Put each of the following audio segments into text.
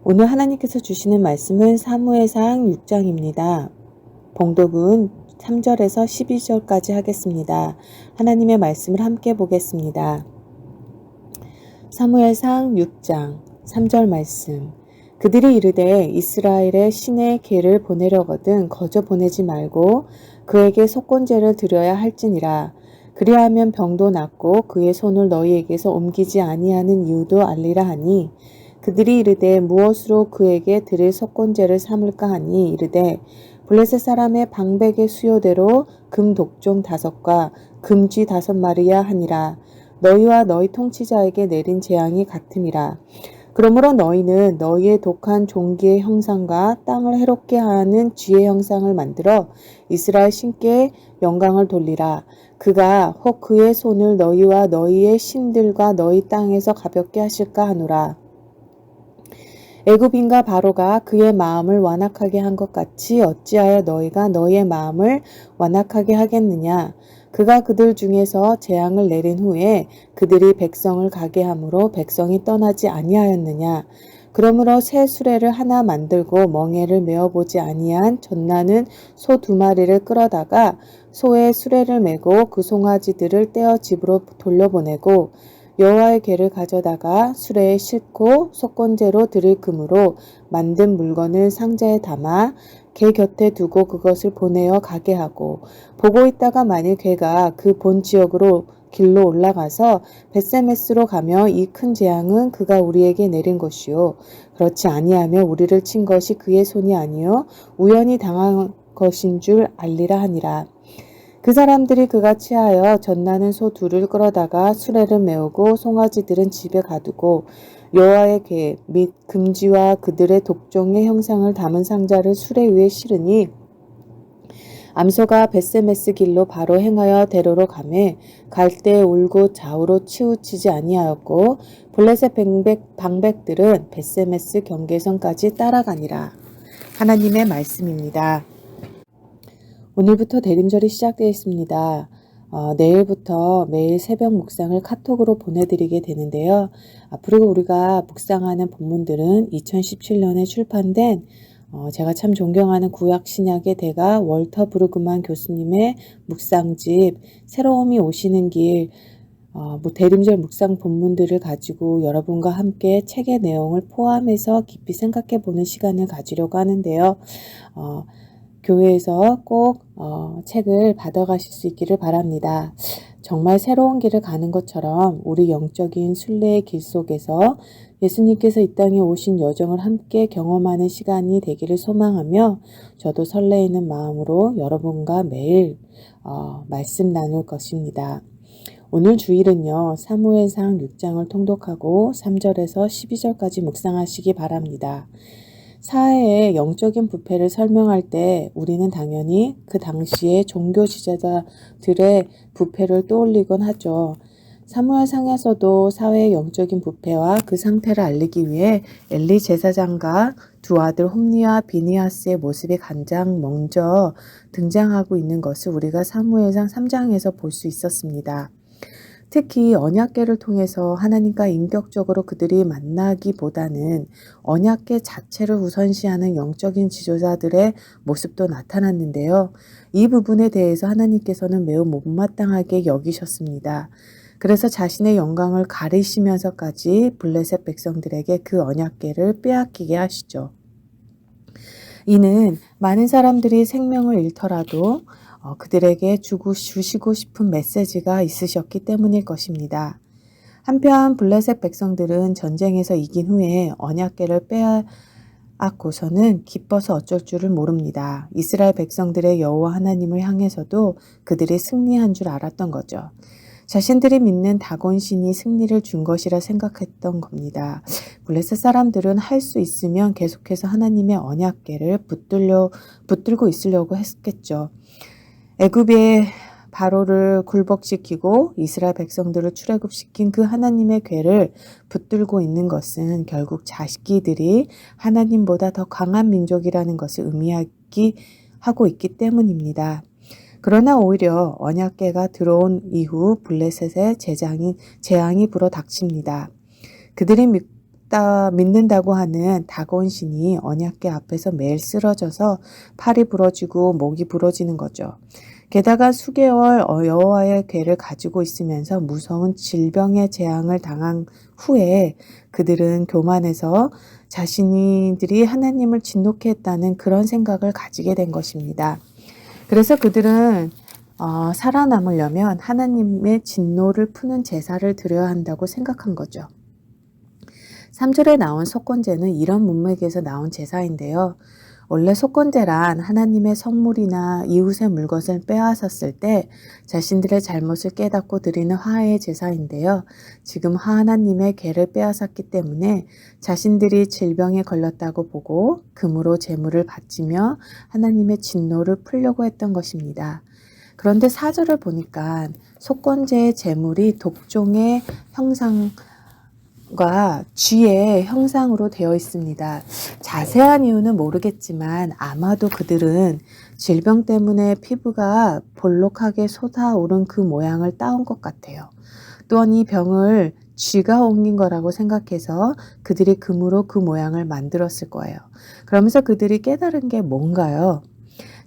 오늘 하나님께서 주시는 말씀은 사무엘상 6장입니다. 봉독은 3절에서 12절까지 하겠습니다. 하나님의 말씀을 함께 보겠습니다. 사무엘상 6장 3절 말씀. 그들이 이르되 이스라엘의 신의 계를 보내려거든 거저 보내지 말고 그에게 속건제를 드려야 할지니라. 그리하면 병도 낫고 그의 손을 너희에게서 옮기지 아니하는 이유도 알리라 하니 그들이 이르되 무엇으로 그에게 드릴 속건제를 삼을까 하니 이르되 블레셋 사람의 방백의 수요대로 금 독종 5과 금쥐 5마리야 하니라. 너희와 너희 통치자에게 내린 재앙이 같음이라. 그러므로 너희는 너희의 독한 종기의 형상과 땅을 해롭게 하는 쥐의 형상을 만들어 이스라엘 신께 영광을 돌리라. 그가 혹 그의 손을 너희와 너희의 신들과 너희 땅에서 가볍게 하실까 하노라. 애굽인과 바로가 그의 마음을 완악하게 한 것 같이 어찌하여 너희가 너희의 마음을 완악하게 하겠느냐. 그가 그들 중에서 재앙을 내린 후에 그들이 백성을 가게 함으로 백성이 떠나지 아니하였느냐. 그러므로 새 수레를 하나 만들고 멍에를 메어보지 아니한 젖나는 소 2마리를 끌어다가 소의 수레를 메고 그 송아지들을 떼어 집으로 돌려보내고 여호와의 궤를 가져다가 수레에 싣고 속건제로 드릴 금으로 만든 물건을 상자에 담아 궤 곁에 두고 그것을 보내어 가게 하고 보고 있다가 만일 궤가 그 본 지역으로 길로 올라가서 벳세메스로 가며 이 큰 재앙은 그가 우리에게 내린 것이요 그렇지 아니하며 우리를 친 것이 그의 손이 아니요 우연히 당한 것인 줄 알리라 하니라. 그 사람들이 그가 취하여 젖나는 소 2를 끌어다가 수레를 메우고 송아지들은 집에 가두고 여호와의 궤 및 금지와 그들의 독종의 형상을 담은 상자를 수레 위에 실으니 암소가 벳세메스 길로 바로 행하여 대로로 가매 갈 때 울고 좌우로 치우치지 아니하였고 블레셋 방백들은 벳세메스 경계선까지 따라가니라. 하나님의 말씀입니다. 오늘부터 대림절이 시작되었습니다. 내일부터 매일 새벽 묵상을 카톡으로 보내드리게 되는데요. 앞으로 우리가 묵상하는 본문들은 2017년에 출판된 제가 참 존경하는 구약신약의 대가 월터 브루그만 교수님의 묵상집 새로움이 오시는 길 대림절 묵상 본문들을 가지고 여러분과 함께 책의 내용을 포함해서 깊이 생각해 보는 시간을 가지려고 하는데요. 교회에서 꼭 책을 받아가실 수 있기를 바랍니다. 정말 새로운 길을 가는 것처럼 우리 영적인 순례의 길 속에서 예수님께서 이 땅에 오신 여정을 함께 경험하는 시간이 되기를 소망하며 저도 설레이는 마음으로 여러분과 매일 말씀 나눌 것입니다. 오늘 주일은요. 사무엘상 6장을 통독하고 3절에서 12절까지 묵상하시기 바랍니다. 사회의 영적인 부패를 설명할 때 우리는 당연히 그 당시의 종교 지도자들의 부패를 떠올리곤 하죠. 사무엘상에서도 사회의 영적인 부패와 그 상태를 알리기 위해 엘리 제사장과 두 아들 홈니와 비니하스의 모습이 가장 먼저 등장하고 있는 것을 우리가 사무엘상 3장에서 볼 수 있었습니다. 특히 언약궤를 통해서 하나님과 인격적으로 그들이 만나기보다는 언약궤 자체를 우선시하는 영적인 지도자들의 모습도 나타났는데요. 이 부분에 대해서 하나님께서는 매우 못마땅하게 여기셨습니다. 그래서 자신의 영광을 가리시면서까지 블레셋 백성들에게 그 언약궤를 빼앗기게 하시죠. 이는 많은 사람들이 생명을 잃더라도 그들에게 주시고 싶은 메시지가 있으셨기 때문일 것입니다. 한편 블레셋 백성들은 전쟁에서 이긴 후에 언약궤를 빼앗고서는 기뻐서 어쩔 줄을 모릅니다. 이스라엘 백성들의 여호와 하나님을 향해서도 그들이 승리한 줄 알았던 거죠. 자신들이 믿는 다곤신이 승리를 준 것이라 생각했던 겁니다. 블레셋 사람들은 할 수 있으면 계속해서 하나님의 언약궤를 붙들고 있으려고 했겠죠. 애굽의 바로를 굴복시키고 이스라엘 백성들을 출애굽시킨 그 하나님의 궤를 붙들고 있는 것은 결국 자기들이 하나님보다 더 강한 민족이라는 것을 의미하고 있기 때문입니다. 그러나 오히려 언약궤가 들어온 이후 블레셋의 재앙이 불어 닥칩니다. 그들이 믿는다고 하는 다곤 신이 언약궤 앞에서 매일 쓰러져서 팔이 부러지고 목이 부러지는 거죠. 게다가 수개월 여호와의 궤를 가지고 있으면서 무서운 질병의 재앙을 당한 후에 그들은 교만해서 자신들이 하나님을 진노케 했다는 그런 생각을 가지게 된 것입니다. 그래서 그들은 살아남으려면 하나님의 진노를 푸는 제사를 드려야 한다고 생각한 거죠. 3절에 나온 속건제는 이런 문맥에서 나온 제사인데요. 원래 속건제란 하나님의 성물이나 이웃의 물것을 빼앗았을 때 자신들의 잘못을 깨닫고 드리는 화해의 제사인데요. 지금 하나님의 궤를 빼앗았기 때문에 자신들이 질병에 걸렸다고 보고 금으로 제물을 바치며 하나님의 진노를 풀려고 했던 것입니다. 그런데 4절을 보니까 속건제의 제물이 독종의 형상과 쥐의 형상으로 되어 있습니다. 자세한 이유는 모르겠지만 아마도 그들은 질병 때문에 피부가 볼록하게 솟아오른 그 모양을 따온 것 같아요. 또한 이 병을 쥐가 옮긴 거라고 생각해서 그들이 금으로 그 모양을 만들었을 거예요. 그러면서 그들이 깨달은 게 뭔가요?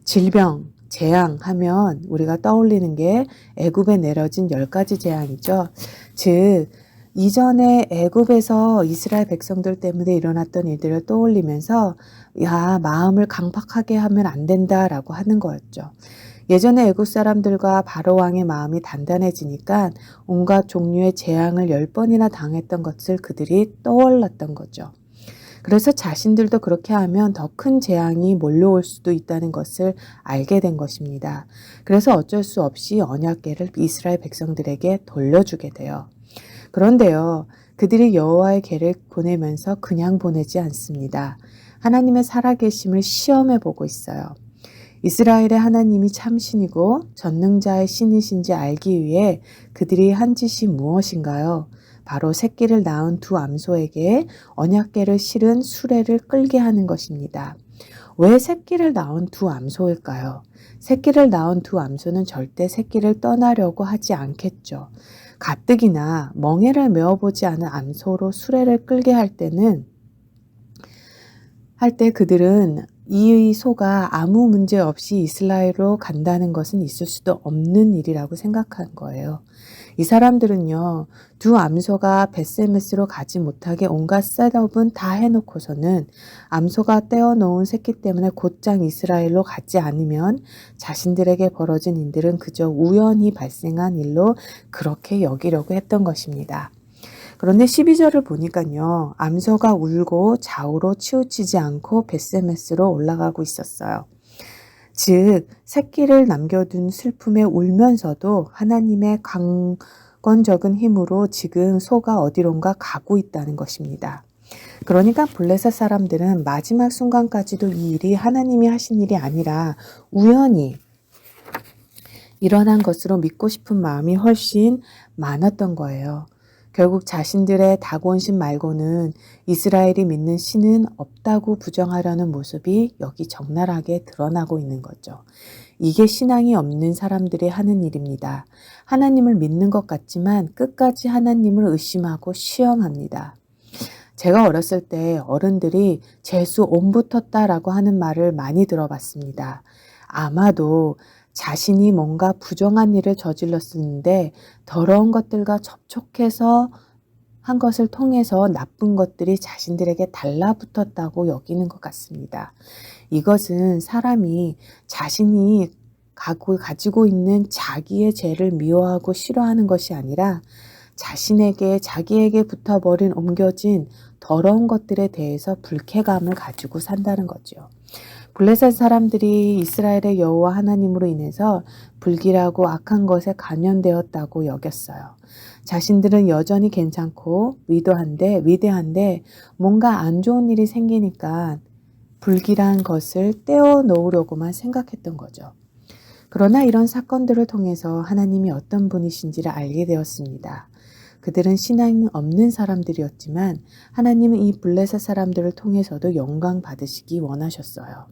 질병, 재앙 하면 우리가 떠올리는 게 애굽에 내려진 10가지 재앙이죠. 즉 이전에 애굽에서 이스라엘 백성들 때문에 일어났던 일들을 떠올리면서 마음을 강팍하게 하면 안 된다라고 하는 거였죠. 예전에 애굽 사람들과 바로 왕의 마음이 단단해지니까 온갖 종류의 재앙을 10번이나 당했던 것을 그들이 떠올랐던 거죠. 그래서 자신들도 그렇게 하면 더 큰 재앙이 몰려올 수도 있다는 것을 알게 된 것입니다. 그래서 어쩔 수 없이 언약궤를 이스라엘 백성들에게 돌려주게 돼요. 그런데요, 그들이 여호와의 궤를 보내면서 그냥 보내지 않습니다. 하나님의 살아계심을 시험해 보고 있어요. 이스라엘의 하나님이 참신이고 전능자의 신이신지 알기 위해 그들이 한 짓이 무엇인가요? 바로 새끼를 낳은 두 암소에게 언약궤를 실은 수레를 끌게 하는 것입니다. 왜 새끼를 낳은 두 암소일까요? 새끼를 낳은 두 암소는 절대 새끼를 떠나려고 하지 않겠죠. 가뜩이나 멍에를 메어보지 않은 암소로 수레를 끌게 할 때 그들은 이 소가 아무 문제 없이 이스라엘로 간다는 것은 있을 수도 없는 일이라고 생각한 거예요. 이 사람들은요, 두 암소가 벳세메스로 가지 못하게 온갖 셋업은 다 해놓고서는 암소가 떼어놓은 새끼 때문에 곧장 이스라엘로 가지 않으면 자신들에게 벌어진 일들은 그저 우연히 발생한 일로 그렇게 여기려고 했던 것입니다. 그런데 12절을 보니까요, 암소가 울고 좌우로 치우치지 않고 벳세메스로 올라가고 있었어요. 즉 새끼를 남겨둔 슬픔에 울면서도 하나님의 강건적인 힘으로 지금 소가 어디론가 가고 있다는 것입니다. 그러니까 블레셋 사람들은 마지막 순간까지도 이 일이 하나님이 하신 일이 아니라 우연히 일어난 것으로 믿고 싶은 마음이 훨씬 많았던 거예요. 결국 자신들의 다곤신 말고는 이스라엘이 믿는 신은 없다고 부정하려는 모습이 여기 적나라하게 드러나고 있는 거죠. 이게 신앙이 없는 사람들이 하는 일입니다. 하나님을 믿는 것 같지만 끝까지 하나님을 의심하고 시험합니다. 제가 어렸을 때 어른들이 재수 온 붙었다라고 하는 말을 많이 들어봤습니다. 아마도 자신이 뭔가 부정한 일을 저질렀었는데 더러운 것들과 접촉해서 한 것을 통해서 나쁜 것들이 자신들에게 달라붙었다고 여기는 것 같습니다. 이것은 사람이 자신이 가지고 있는 자기의 죄를 미워하고 싫어하는 것이 아니라 자기에게 붙어버린 옮겨진 더러운 것들에 대해서 불쾌감을 가지고 산다는 거죠. 블레셋 사람들이 이스라엘의 여호와 하나님으로 인해서 불길하고 악한 것에 감염되었다고 여겼어요. 자신들은 여전히 괜찮고 위대한데 뭔가 안 좋은 일이 생기니까 불길한 것을 떼어 놓으려고만 생각했던 거죠. 그러나 이런 사건들을 통해서 하나님이 어떤 분이신지를 알게 되었습니다. 그들은 신앙이 없는 사람들이었지만 하나님은 이 블레셋 사람들을 통해서도 영광 받으시기 원하셨어요.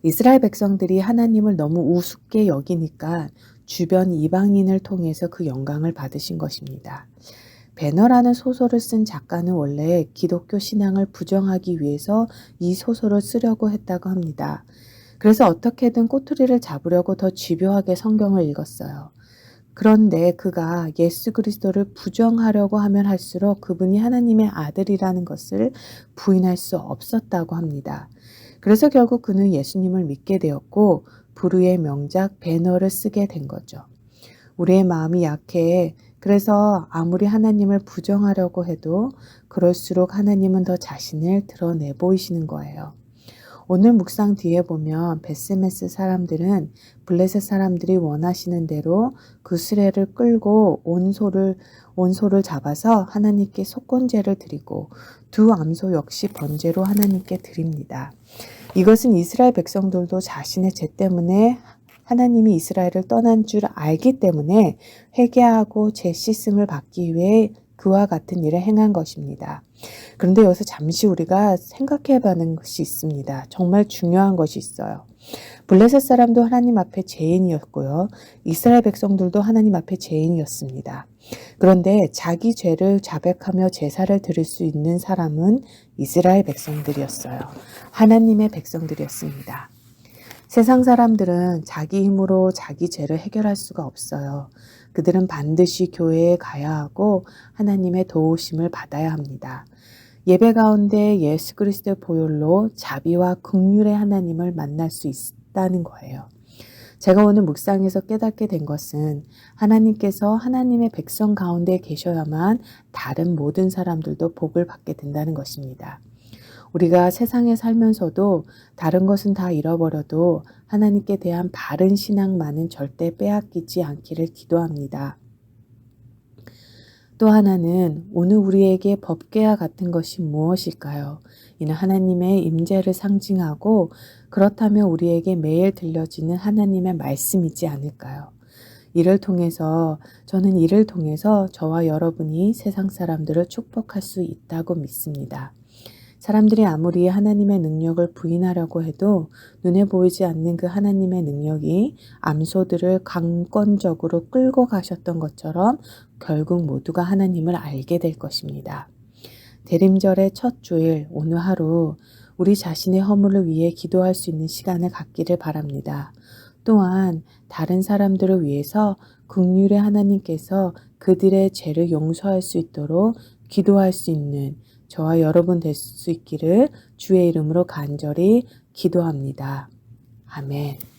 이스라엘 백성들이 하나님을 너무 우습게 여기니까 주변 이방인을 통해서 그 영광을 받으신 것입니다. 배너라는 소설을 쓴 작가는 원래 기독교 신앙을 부정하기 위해서 이 소설을 쓰려고 했다고 합니다. 그래서 어떻게든 꼬투리를 잡으려고 더 집요하게 성경을 읽었어요. 그런데 그가 예수 그리스도를 부정하려고 하면 할수록 그분이 하나님의 아들이라는 것을 부인할 수 없었다고 합니다. 그래서 결국 그는 예수님을 믿게 되었고 불후의 명작 배너를 쓰게 된 거죠. 우리의 마음이 약해. 그래서 아무리 하나님을 부정하려고 해도 그럴수록 하나님은 더 자신을 드러내 보이시는 거예요. 오늘 묵상 뒤에 보면 베스메스 사람들은 블레셋 사람들이 원하시는 대로 그 수레를 끌고 온소를 잡아서 하나님께 속건제를 드리고 두 암소 역시 번제로 하나님께 드립니다. 이것은 이스라엘 백성들도 자신의 죄 때문에 하나님이 이스라엘을 떠난 줄 알기 때문에 회개하고 죄 씻음을 받기 위해 그와 같은 일을 행한 것입니다. 그런데 여기서 잠시 우리가 생각해 보는 것이 있습니다. 정말 중요한 것이 있어요. 블레셋 사람도 하나님 앞에 죄인이었고요. 이스라엘 백성들도 하나님 앞에 죄인이었습니다. 그런데 자기 죄를 자백하며 제사를 드릴 수 있는 사람은 이스라엘 백성들이었어요. 하나님의 백성들이었습니다. 세상 사람들은 자기 힘으로 자기 죄를 해결할 수가 없어요. 그들은 반드시 교회에 가야 하고 하나님의 도우심을 받아야 합니다. 예배 가운데 예수 그리스도의 보혈로 자비와 긍휼의 하나님을 만날 수 있다는 거예요. 제가 오늘 묵상에서 깨닫게 된 것은 하나님께서 하나님의 백성 가운데 계셔야만 다른 모든 사람들도 복을 받게 된다는 것입니다. 우리가 세상에 살면서도 다른 것은 다 잃어버려도 하나님께 대한 바른 신앙만은 절대 빼앗기지 않기를 기도합니다. 또 하나는 오늘 우리에게 법궤와 같은 것이 무엇일까요? 이는 하나님의 임재를 상징하고 그렇다면 우리에게 매일 들려지는 하나님의 말씀이지 않을까요? 저는 이를 통해서 저와 여러분이 세상 사람들을 축복할 수 있다고 믿습니다. 사람들이 아무리 하나님의 능력을 부인하려고 해도 눈에 보이지 않는 그 하나님의 능력이 암소들을 강권적으로 끌고 가셨던 것처럼 결국 모두가 하나님을 알게 될 것입니다. 대림절의 첫 주일 오늘 하루 우리 자신의 허물을 위해 기도할 수 있는 시간을 갖기를 바랍니다. 또한 다른 사람들을 위해서 긍휼의 하나님께서 그들의 죄를 용서할 수 있도록 기도할 수 있는 저와 여러분 될 수 있기를 주의 이름으로 간절히 기도합니다. 아멘.